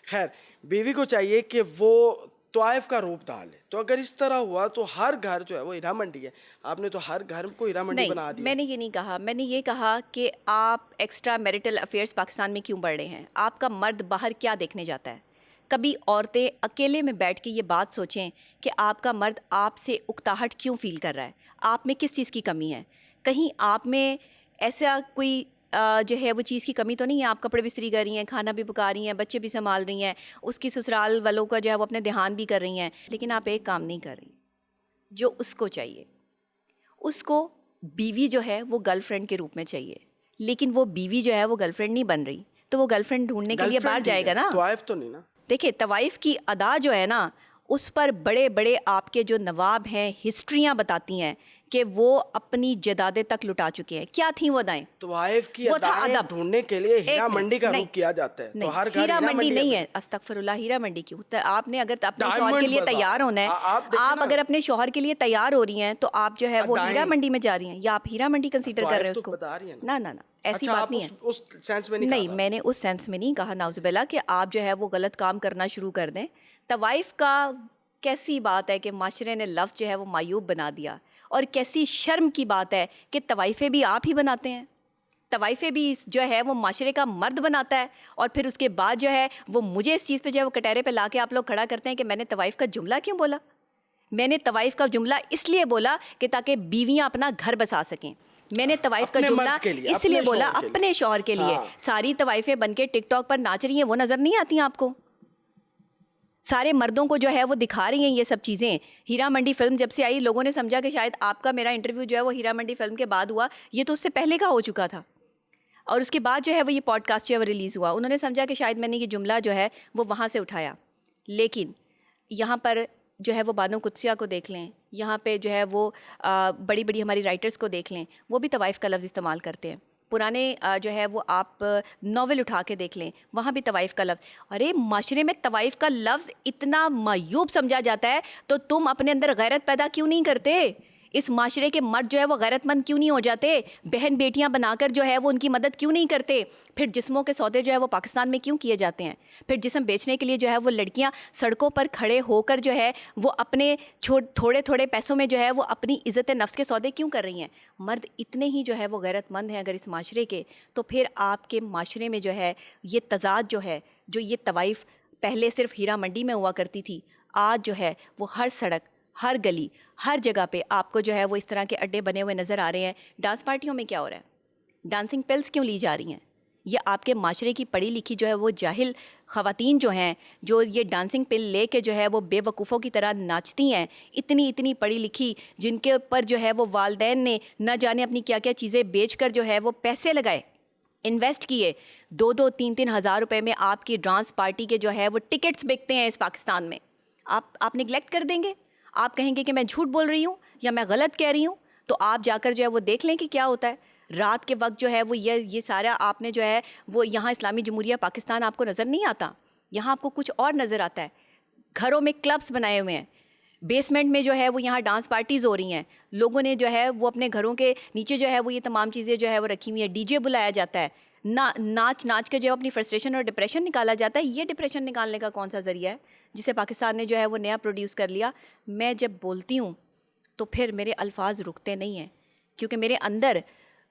خیر بیوی کو چاہیے کہ وہ طائف کا روپ ڈالے. تو اگر اس طرح ہوا تو ہر گھر جو ہے وہ ہیرا منڈی ہے. آپ نے تو ہر گھر کو ہیرا منڈی بنا دیا. میں نے یہ نہیں کہا. میں نے یہ کہا کہ آپ ایکسٹرا میریٹل افیئرس پاکستان میں کیوں بڑھ رہے ہیں؟ آپ کا مرد باہر کیا دیکھنے جاتا ہے؟ کبھی عورتیں اکیلے میں بیٹھ کے یہ بات سوچیں کہ آپ کا مرد آپ سے اکتاہٹ کیوں فیل کر رہا ہے، آپ میں کس چیز کی کمی ہے. کہیں آپ میں ایسا کوئی جو ہے وہ چیز کی کمی تو نہیں ہے. آپ کپڑے بستری کر رہی ہیں، کھانا بھی پکا رہی ہیں، بچے بھی سنبھال رہی ہیں، اس کی سسرال والوں کا جو ہے وہ اپنے دھیان بھی کر رہی ہیں، لیکن آپ ایک کام نہیں کر رہی جو اس کو چاہیے. اس کو بیوی جو ہے وہ گرل فرینڈ کے روپ میں چاہیے، لیکن وہ بیوی جو ہے وہ گرل فرینڈ نہیں بن رہی، تو وہ گرل فرینڈ ڈھونڈنے کے لیے باہر جائے گا نا. طائف تو نہیں نا. دیکھیں طوائف کی ادا جو ہے نا، اس پر بڑے بڑے آپ کے جو نواب ہیں ہسٹریاں بتاتی ہیں کہ وہ اپنی جدادیں تک لٹا چکے ہیں. کیا تھیں وہ ادائیں؟ طائف کی ادائیں ڈھونڈنے کے لیے ہیرا منڈی کا رخ کیا جاتا ہے. تو ہر گھر ہیرا منڈی نہیں ہے. استغفر اللہ، ہیرا منڈی کیوں؟ آپ نے اگر اپنے شوہر کے لیے تیار ہونا ہے، آپ اگر اپنے شوہر کے لیے تیار ہو رہی ہیں تو آپ جو ہے وہ ہیرا منڈی میں جا رہی ہیں، یا آپ ہیرا منڈی کنسیڈر کر رہے ہیں اس کو؟ نہ نہ نہ، ایسی بات نہیں ہے. اس سینس میں نہیں، میں نے اس سینس میں نہیں کہا نعوذ باللہ کہ آپ جو ہے وہ غلط کام کرنا شروع کر دیں. طوائف کا کیسی بات ہے کہ معاشرے نے لفظ جو ہے وہ معیوب بنا دیا، اور کیسی شرم کی بات ہے کہ طوائفیں بھی آپ ہی بناتے ہیں. طوائفیں بھی جو ہے وہ معاشرے کا مرد بناتا ہے، اور پھر اس کے بعد جو ہے وہ مجھے اس چیز پہ جو ہے وہ کٹہرے پہ لا کے آپ لوگ کھڑا کرتے ہیں کہ میں نے طوائف کا جملہ کیوں بولا. میں نے طوائف کا جملہ اس لیے بولا کہ تاکہ بیویاں اپنا گھر بسا سکیں. میں نے طوائف کا جملہ اس لیے بولا اپنے شوہر کے لیے. ساری طوائفیں بن کے ٹک ٹاک پر ناچ رہی ہیں، وہ نظر نہیں آتی ہیں آپ کو؟ سارے مردوں کو جو ہے وہ دکھا رہی ہیں یہ سب چیزیں. ہیرا منڈی فلم جب سے آئی، لوگوں نے سمجھا کہ شاید آپ کا میرا انٹرویو جو ہے وہ ہیرا منڈی فلم کے بعد ہوا. یہ تو اس سے پہلے کا ہو چکا تھا، اور اس کے بعد جو ہے وہ یہ پوڈ کاسٹ جو ہے وہ ریلیز ہوا. انہوں نے سمجھا کہ شاید میں نے یہ جملہ جو ہے وہ وہاں سے اٹھایا. لیکن یہاں پر جو ہے وہ بانو قدسیہ کو دیکھ لیں، یہاں پہ جو ہے وہ بڑی بڑی ہماری رائٹرز کو دیکھ لیں، وہ بھی طوائف کا لفظ استعمال کرتے ہیں. پرانے جو ہے وہ آپ ناول اٹھا کے دیکھ لیں، وہاں بھی طوائف کا لفظ. ارے معاشرے میں طوائف کا لفظ اتنا معیوب سمجھا جاتا ہے، تو تم اپنے اندر غیرت پیدا کیوں نہیں کرتے؟ اس معاشرے کے مرد جو ہے وہ غیرت مند کیوں نہیں ہو جاتے؟ بہن بیٹیاں بنا کر جو ہے وہ ان کی مدد کیوں نہیں کرتے؟ پھر جسموں کے سودے جو ہے وہ پاکستان میں کیوں کیے جاتے ہیں؟ پھر جسم بیچنے کے لیے جو ہے وہ لڑکیاں سڑکوں پر کھڑے ہو کر جو ہے وہ اپنے تھوڑے تھوڑے پیسوں میں جو ہے وہ اپنی عزت نفس کے سودے کیوں کر رہی ہیں؟ مرد اتنے ہی جو ہے وہ غیرت مند ہیں اگر اس معاشرے کے، تو پھر آپ کے معاشرے میں جو ہے یہ تضاد جو ہے، جو یہ طوائف پہلے صرف ہیرا منڈی میں ہوا کرتی تھی، آج جو ہے وہ ہر سڑک، ہر گلی، ہر جگہ پہ آپ کو جو ہے وہ اس طرح کے اڈے بنے ہوئے نظر آ رہے ہیں. ڈانس پارٹیوں میں کیا ہو رہا ہے؟ ڈانسنگ پلس کیوں لی جا رہی ہیں؟ یہ آپ کے معاشرے کی پڑھی لکھی جو ہے وہ جاہل خواتین جو ہیں، جو یہ ڈانسنگ پل لے کے جو ہے وہ بے وقوفوں کی طرح ناچتی ہیں، اتنی پڑھی لکھی، جن کے اوپر جو ہے وہ والدین نے نہ جانے اپنی کیا کیا چیزیں بیچ کر جو ہے وہ پیسے لگائے، انویسٹ کیے. 2-3 ہزار روپے میں آپ کی ڈانس پارٹی کے جو ہے وہ ٹکٹس بکتے ہیں اس پاکستان میں. آپ نگلیکٹ کر دیں گے؟ آپ کہیں گے کہ میں جھوٹ بول رہی ہوں یا میں غلط کہہ رہی ہوں؟ تو آپ جا کر جو ہے وہ دیکھ لیں کہ کیا ہوتا ہے. رات کے وقت جو ہے وہ یہ سارا آپ نے جو ہے وہ یہاں اسلامی جمہوریہ پاکستان آپ کو نظر نہیں آتا. یہاں آپ کو کچھ اور نظر آتا ہے. گھروں میں کلبس بنائے ہوئے ہیں، بیسمنٹ میں جو ہے وہ یہاں ڈانس پارٹیز ہو رہی ہیں. لوگوں نے جو ہے وہ اپنے گھروں کے نیچے جو ہے وہ یہ تمام چیزیں جو ہے وہ رکھی ہوئی ہیں. ڈی جے بلایا جاتا ہے، ناچ کے جو اپنی فرسٹریشن اور ڈپریشن نکالا جاتا ہے. یہ ڈپریشن نکالنے کا کون سا ذریعہ ہے جسے پاکستان نے جو ہے وہ نیا پروڈیوس کر لیا؟ میں جب بولتی ہوں تو پھر میرے الفاظ رکتے نہیں ہیں، کیونکہ میرے اندر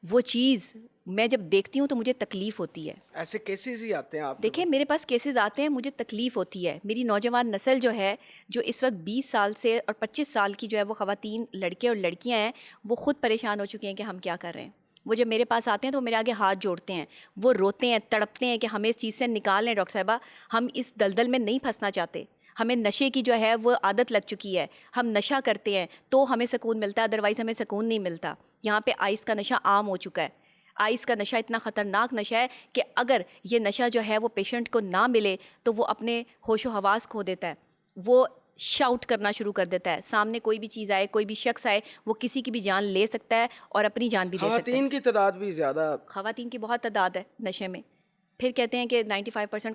وہ چیز میں جب دیکھتی ہوں تو مجھے تکلیف ہوتی ہے. ایسے کیسز ہی آتے ہیں آپ دیکھیں، میرے پاس کیسز آتے ہیں، مجھے تکلیف ہوتی ہے. میری نوجوان نسل جو ہے، جو اس وقت 20 سال سے اور 25 سال کی جو ہے وہ خواتین، لڑکے اور لڑکیاں ہیں، وہ خود پریشان ہو چکے ہیں کہ ہم کیا کر رہے ہیں. وہ جب میرے پاس آتے ہیں تو میرے آگے ہاتھ جوڑتے ہیں، وہ روتے ہیں، تڑپتے ہیں کہ ہمیں اس چیز سے نکال لیں ڈاکٹر صاحبہ، ہم اس دلدل میں نہیں پھنسنا چاہتے. ہمیں نشے کی جو ہے وہ عادت لگ چکی ہے، ہم نشہ کرتے ہیں تو ہمیں سکون ملتا ہے، ادروائز ہمیں سکون نہیں ملتا. یہاں پہ آئس کا نشہ عام ہو چکا ہے. آئس کا نشہ اتنا خطرناک نشہ ہے کہ اگر یہ نشہ جو ہے وہ پیشنٹ کو نہ ملے تو وہ اپنے ہوش و حواس کھو دیتا ہے. وہ شاؤٹ کرنا شروع کر دیتا ہے. سامنے کوئی بھی چیز آئے، کوئی بھی شخص آئے، وہ کسی کی بھی جان لے سکتا ہے اور اپنی جان بھی دے سکتا ہے. خواتین کی تعداد بھی زیادہ، خواتین کی بہت تعداد ہے نشے میں. پھر کہتے ہیں کہ 95%